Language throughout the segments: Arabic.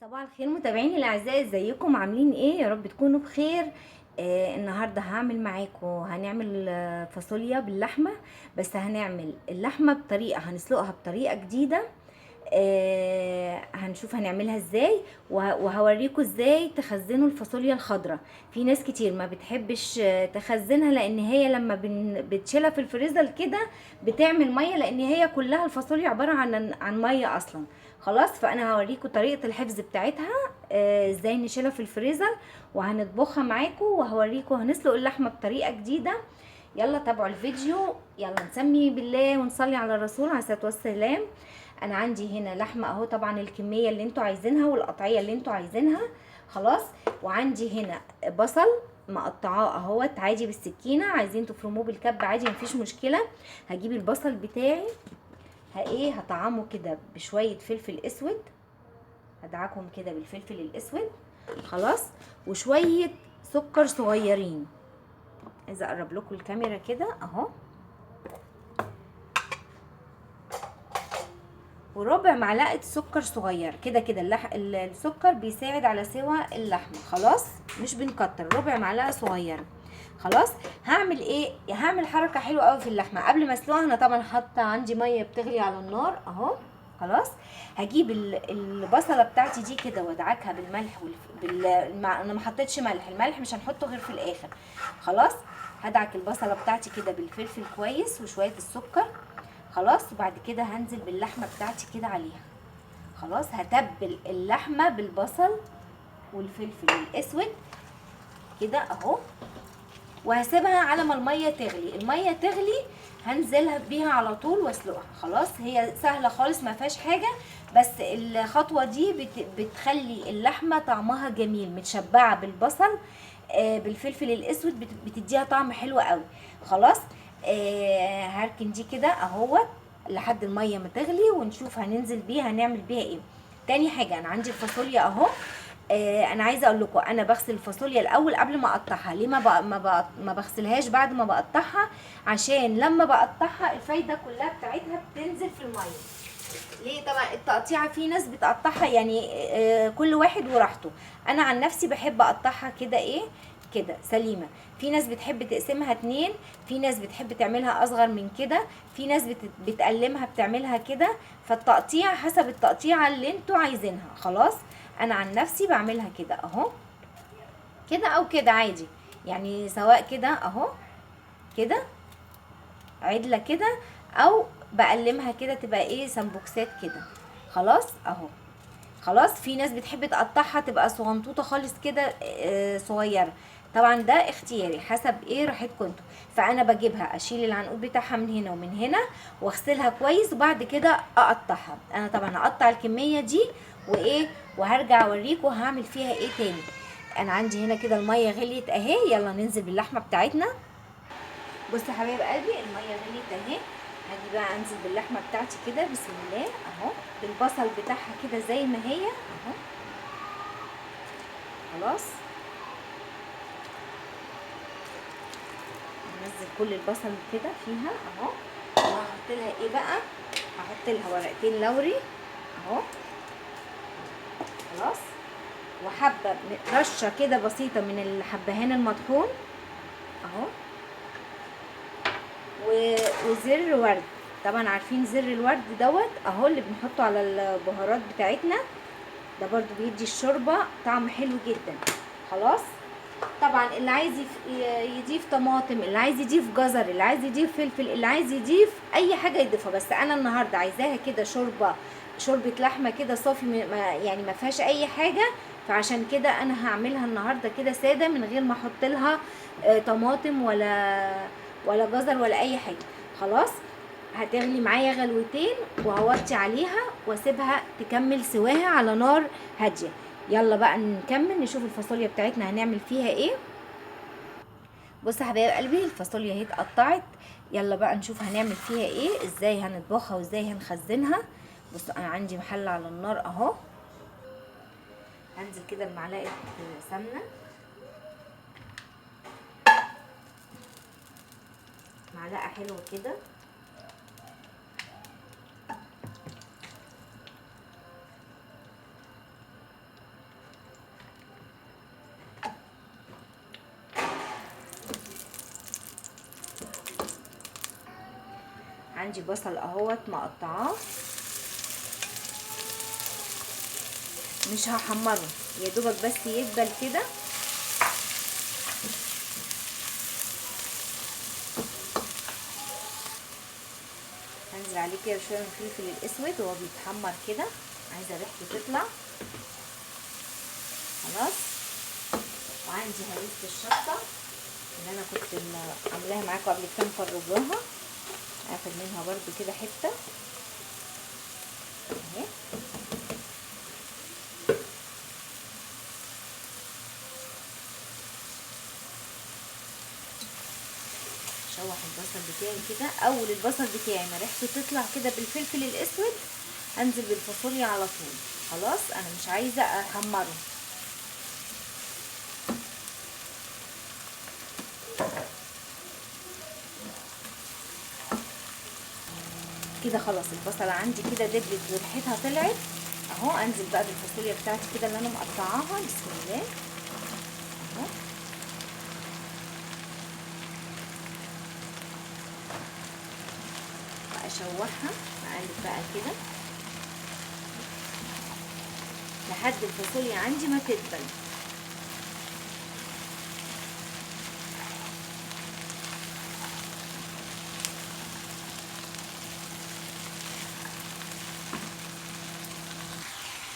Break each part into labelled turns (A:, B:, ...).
A: صباح الخير متابعيني الاعزاء، ازيكم عاملين ايه؟ يا رب تكونوا بخير. النهارده هعمل معاكم هنعمل فاصوليا باللحمه. بس هنعمل اللحمه بطريقه، هنسلقها بطريقه جديده. هنشوف هنعملها ازاي، وهوريكم ازاي تخزنوا الفاصوليا الخضراء. في ناس كتير ما بتحبش تخزنها، لان هي لما بتشيلها في الفريزر كده بتعمل ميه، لان هي كلها الفاصوليا عباره عن ميه اصلا. خلاص، فانا هوريكم طريقه الحفظ بتاعتها، ازاي نشيلها في الفريزر وهنطبخها معاكم، وهوريكم هنسلق اللحمه بطريقه جديده. يلا تابعوا الفيديو، يلا نسمي بالله ونصلي على الرسول عليه الصلاه والسلام. انا عندي هنا لحمه اهو، طبعا الكميه اللي انتوا عايزينها والقطعيه اللي انتوا عايزينها. خلاص. وعندي هنا بصل مقطعاه اهوت عادي بالسكينه، عايزين تفرموه بالكب عادي مفيش مشكله. هجيب البصل بتاعي، هطعمه كده بشويه فلفل اسود، هدعكهم كده بالفلفل الاسود. خلاص. وشويه سكر صغيرين، عايزه اقرب لكم الكاميرا كده اهو. وربع معلقه سكر صغير كده كده، السكر بيساعد على سوى اللحمه. خلاص، مش بنكتر، ربع معلقه صغيره. خلاص. هعمل ايه؟ هعمل حركه حلوه قوي في اللحمه قبل ما اسلقها. انا طبعا حاطه عندي ميه بتغلي على النار اهو. خلاص. هجيب البصله بتاعتي دي كده وادعكها بالملح انا ما حطيتش ملح، الملح مش هنحطه غير في الاخر. خلاص. هدعك البصله بتاعتي كده بالفلفل كويس وشويه السكر. خلاص. وبعد كده هنزل باللحمه بتاعتي كده عليها. خلاص. هتبل اللحمه بالبصل والفلفل الاسود كده اهو، وهسيبها على ما الميه تغلي. الميه تغلي هنزلها بيها على طول واسلقها. خلاص، هي سهله خالص ما فيهاش حاجه، بس الخطوه دي بتخلي اللحمه طعمها جميل، متشبعه بالبصل بالفلفل الاسود، بتديها طعم حلو قوي. خلاص. هركن دي كده اهوت لحد الميه ما تغلي، ونشوف هننزل بيها هنعمل بيها ايه. تاني حاجه، انا عندي الفاصوليا اهو. انا عايزه اقول لكم، انا بغسل الفاصوليا الاول قبل ما اقطعها. ليه ما بغسلهاش بعد ما بقطعها؟ عشان لما بقطعها الفايده كلها بتاعتها بتنزل في الميه. ليه؟ طبعا التقطيعه في ناس بتقطعها يعني كل واحد وراحته. انا عن نفسي بحب اقطعها كده ايه، كده سليمه. في ناس بتحب تقسمها اتنين، في ناس بتحب تعملها اصغر من كده، في ناس بتقلمها بتعملها كده. فالتقطيع حسب التقطيعه اللي انتوا عايزينها. خلاص. انا عن نفسي بعملها كده اهو، كده او كده عادي، يعني سواء كده اهو، كده عدله كده، او بقلمها كده تبقى ايه سمبوكسات كده. خلاص اهو. خلاص. في ناس بتحب تقطعها تبقى صغنطوطه خالص كده صغيره. طبعا ده اختياري حسب ايه راحتكم انتوا. فانا بجيبها اشيل العنقود بتاعها من هنا ومن هنا، واغسلها كويس، وبعد كده اقطعها. انا طبعا هقطع الكميه دي وايه، وهرجع اوريكم هعمل فيها ايه تاني. انا عندي هنا كده الميه غليت اهي، يلا ننزل باللحمه بتاعتنا. بصوا يا حبايب قلبي، الميه غليت اهي. هاجي بقى انزل باللحمه بتاعتي كده بسم الله اهو، بالبصل بتاعها كده زي ما هي اهو. خلاص. انزل كل البصل كده فيها اهو. وهحط لها ايه بقى؟ هحط لها ورقتين لوري اهو. خلاص. وحبه رشه كده بسيطه من الحبهان المطحون اهو. وزر ورد، طبعا عارفين زر الورد دوت اهو، اللي بنحطه على البهارات بتاعتنا، ده برضو بيدي الشوربه طعم حلو جدا. خلاص. طبعا اللي عايز يضيف طماطم، اللي عايز يضيف جزر، اللي عايز يضيف فلفل، اللي عايز يضيف اي حاجه يضيفها. بس انا النهارده عايزاها كده شوربه لحمه كده صافي، يعني ما فيهاش اي حاجه. فعشان كده انا هعملها النهارده كده ساده من غير ما احط لها طماطم ولا جزر ولا اي حاجه. خلاص. هتغلي معايا غلوتين، وهوطي عليها واسيبها تكمل سواها على نار هاديه. يلا بقى نكمل نشوف الفاصوليا بتاعتنا هنعمل فيها ايه. بصوا يا حبايب قلبي، الفاصوليا اهي اتقطعت. يلا بقى نشوف هنعمل فيها ايه، ازاي هنطبخها وازاي هنخزنها. بصوا انا عندي محل على النار اهو. هنزل كده بمعلقه سمنه، معلقه حلوه كده. عندي بصل اهوت مقطعاه، مش هحمره، يا دوبك بس يدبل كده. هنزل عليه كده شويه من الفلفل الاسود وهو بيتحمر كده، عايزه ريحته تطلع. خلاص. وعندي هريسه الشطه اللي انا كنت عاملاها معاكم قبل كده مفرجاها، هاخد منها برده كده حته اهي. اشوح البصل بتاعي كده. اول البصل بتاعي ما ريحته تطلع كده بالفلفل الاسود انزل بالفاصوليا على طول. خلاص انا مش عايزه احمره. كده خلاص البصله عندي كده دبلت وريحتها طلعت اهو. انزل بقى بالفاصوليا بتاعتي كده اللي انا مقطعاها. بسم الله اهو. بقى اشوحها، اقلب بقى كده لحد الفاصوليا عندي ما تدبل.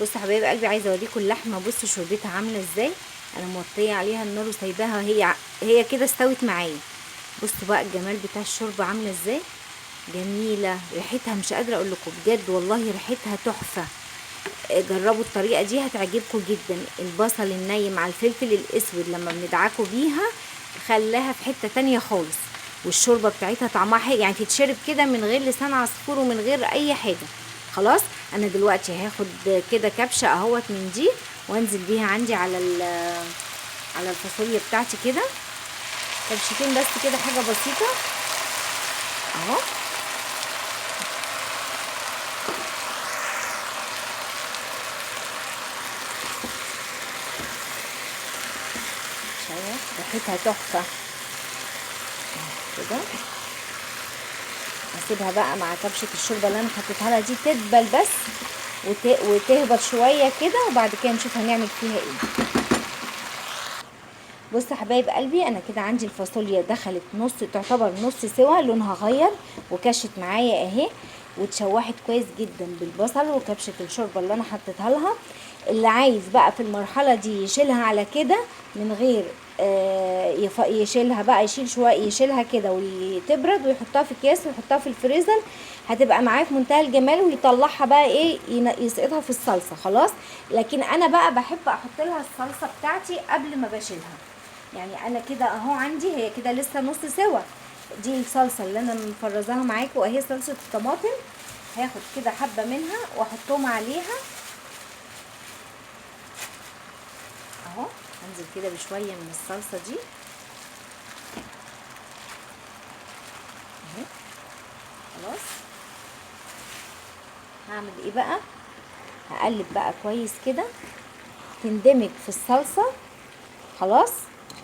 A: بصوا يا حبايب قلبي، عايزه اوريكم اللحمه. بصوا شوربتها عامله ازاي. انا موطيه عليها النار وسايباها هي كده استوت معايا. بصوا بقى الجمال بتاع الشوربه عامله ازاي، جميله. ريحتها مش قادره اقول لكم بجد والله، ريحتها تحفه. جربوا الطريقه دي هتعجبكم جدا. البصل الني مع الفلفل الاسود لما بندعكوا بيها خلاها في حته تانية خالص. والشوربه بتاعتها طعمها حلو، يعني تتشرب كده من غير لسان عصفور ومن غير اي حاجه. خلاص انا دلوقتي هاخد كده كبشه اهوت من دي وانزل بيها عندي على الفاصوليا بتاعتي كده. كبشتين بس كده، حاجه بسيطه اهو. شايف ريحتها تحفه كده. هسيبها بقى مع كبشه الشوربه اللي انا حطيتها لها دي تدبل بس وتهبط شويه كده، وبعد كده نشوف هنعمل فيها ايه. بصوا حبايب قلبي، انا كده عندي الفاصوليا دخلت نص، تعتبر نص سوا، لونها غير وكشت معايا اهي، واتشوحت كويس جدا بالبصل وكبشه الشوربه اللي انا حطيتها لها. اللي عايز بقى في المرحله دي يشيلها على كده من غير يشيلها بقى، يشيل شويه، يشيلها كده وتبرد ويحطها في اكياس ويحطها في الفريزر، هتبقى معاه في منتهى الجمال. ويطلعها بقى ايه، يسقطها في الصلصه. خلاص. لكن انا بقى بحب احط لها الصلصه بتاعتي قبل ما بشيلها. يعني انا كده اهو عندي هي كده لسه نص سوا. دي الصلصه اللي انا مفرزاها معاكم اهي، صلصه الطماطم. هاخد كده حبه منها واحطهم عليها اهو. هنزل كده بشويه من الصلصه دي اهي. خلاص. هعمل ايه بقى، هقلب بقى كويس كده تندمج في الصلصه. خلاص.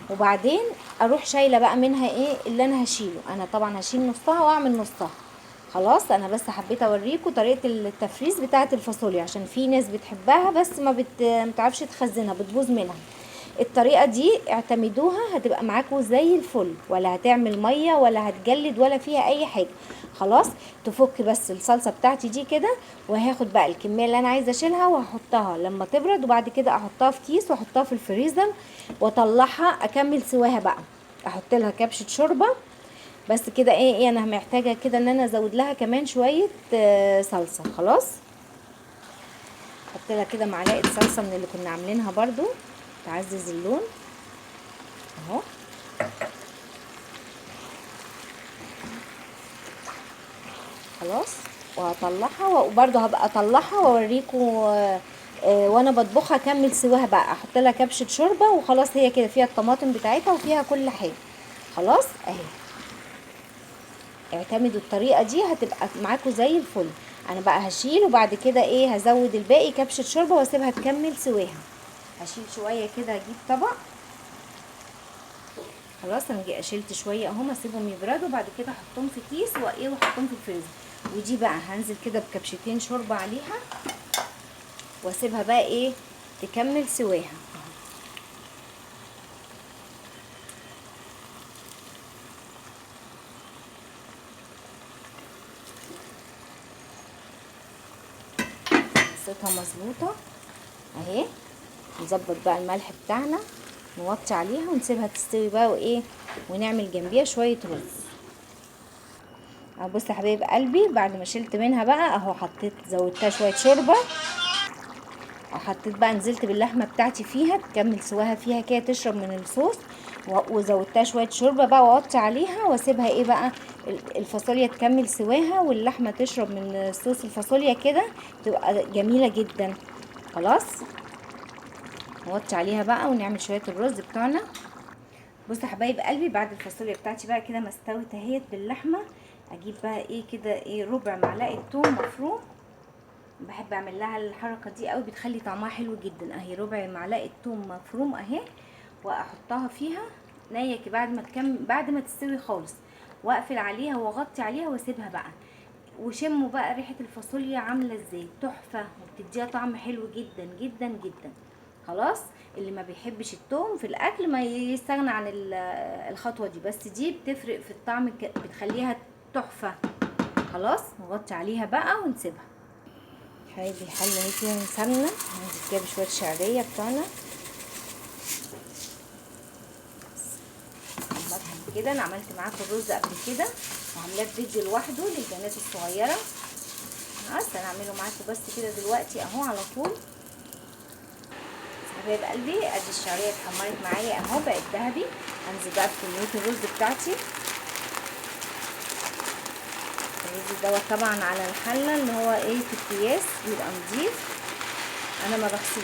A: وبعدين اروح شايله بقى منها ايه اللي انا هشيله. انا طبعا هشيل نصها واعمل نصها. خلاص. انا بس حبيت اوريكم طريقه التفريز بتاعه الفاصوليا، عشان في ناس بتحبها بس ما بتعرفش تخزنها، بتبوظ منها. الطريقه دي اعتمدوها، هتبقى معاكم زي الفل، ولا هتعمل ميه ولا هتجلد ولا فيها اي حاجه. خلاص. تفك بس الصلصه بتاعتي دي كده، وهاخد بقى الكميه اللي انا عايزه اشيلها وهحطها لما تبرد، وبعد كده احطها في كيس واحطها في الفريزر واطلعها اكمل سواها بقى. احط لها كبشه شوربه بس كده. ايه انا محتاجه كده ان انا ازود لها كمان شويه صلصه. خلاص. احط لها كده معلقه صلصه من اللي كنا عاملينها برضو تعزز اللون اهو. خلاص. وهطلعها وبرضو هبقى اطلعها واوريكم وانا بطبخها اكمل سواها بقى. احط لها كبشه شوربه وخلاص. هي كده فيها الطماطم بتاعتها وفيها كل حاجه. خلاص اهي. اعتمدوا الطريقه دي هتبقى معاكم زي الفل. انا بقى هشيل وبعد كده ايه هزود الباقي كبشه شوربه واسيبها تكمل سواها. هشيل شويه كده، اجيب طبق. خلاص انا شلت شويه اهم، اسيبهم يبردوا بعد كده احطهم في كيس واحطهم في الفريزر. ودي بقى هنزل كده بكبشتين شوربه عليها واسيبها بقى ايه تكمل سواها. قصتها مظبوطه اهي. نظبط بقى الملح بتاعنا، نوطي عليها ونسيبها تستوي بقى وايه، ونعمل جنبيها شويه رز. اهو بص يا حبايب قلبي، بعد ما شلت منها بقى اهو حطيت زودتها شويه شوربه، حطيت بقى نزلت باللحمه بتاعتي فيها تكمل سواها فيها كده تشرب من الصوص، وزودتها شويه شوربه بقى واوطي عليها واسيبها ايه بقى الفاصوليا تكمل سواها واللحمه تشرب من صوص الفاصوليا كده تبقى جميله جدا. خلاص نوطي عليها بقى ونعمل شويه الرز بتاعنا. بصوا يا حبايب قلبي، بعد الفاصوليا بتاعتي بقى كده ما استوت اهيت باللحمه، اجيب بقى ايه كده ايه ربع معلقه توم مفروم. بحب اعمل لها الحركه دي قوي، بتخلي طعمها حلو جدا. اهي ربع معلقه توم مفروم اهي، واحطها فيها نيه بعد ما تستوي خالص، واقفل عليها واغطي عليها واسيبها بقى. وشموا بقى ريحه الفاصوليا عامله ازاي، تحفه وبتديها طعم حلو جدا جدا جدا. خلاص اللي ما بيحبش التوم في الاكل ما يستغنى عن الخطوه دي، بس دي بتفرق في الطعم، بتخليها تحفه. خلاص نغطي عليها بقى ونسيبها. حبايبي الحله اهي فيها سمنه، هنزل كده بشويه شعريه بتوعنا كده. انا عملت معاكم الرز قبل كده وعاملاه في فيديو لوحده للبنات الصغيره، بس انا هعمله معاكم بس كده دلوقتي اهو على طول. حبايب قلبي ادي الشعريه اتحمرت معايا اهو بقت ذهبي. هنزل بقى بكميه الرز بتاعتي. الرز دوت طبعا على الحله اللي هو ايه في اكياس، بيبقى نضيف، انا ما بغسلوش